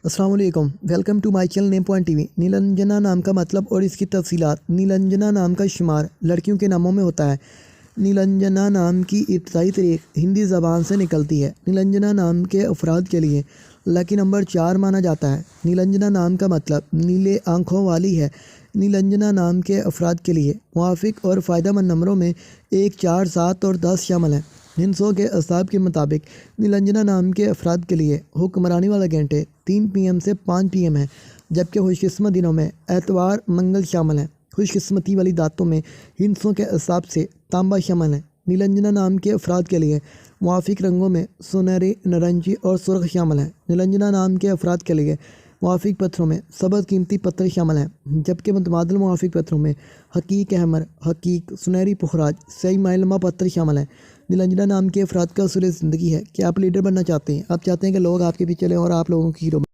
अस्सलाम वालेकुम, welcome to my channel name point TV. Neelanjana नाम का मतलब और इसकी तफसीलात। नीलांजना नाम का शुमार लड़कियों के नामों में होता है। नीलांजना नाम की इब्तदाई तारीख हिंदी ज़बान से निकलती है। नीलांजना नाम के अफराद के लिए लकी नंबर 4 माना जाता है। नीलांजना नाम का मतलब नीले आँखों वाली है। नीलांजना नाम के अफराद के लिए मुवाफिक और फ़ायदेमंद नंबरों में 1, 4, 7 और 10 शामिल हैं। हिंसों के असाब के मुताबिक नीलांजना नाम के अफराद के लिए हुक्मरानी वाले घंटे 3 PM से 5 PM हैं, जबकि खुशकिस्मत दिनों में एतवार मंगल शामिल हैं। खुशकिस्मती वाली दातों में हिंसों के असाब से तांबा शामिल है। नीलांजना नाम के अफराद के लिए मुवाफिक रंगों में सुनहरी, नारंगी और सुर्ख शामिल हैं। नीलांजना नाम के अफराद के लिए मुवाफिक पत्थरों में सबज कीमती पत्थर शामिल हैं, जबकि मुतबादिल मुवाफिक पत्थरों में हकीक अहमर, हकीक, सुनहरी पुखराज, सही माइलमा पत्थर शामिल हैं। नीलांजना नाम के अफराद का उसूल ज़िंदगी है कि आप लीडर बनना चाहते हैं। आप चाहते हैं कि लोग आपके पीछे चलें और आप लोगों की हीरो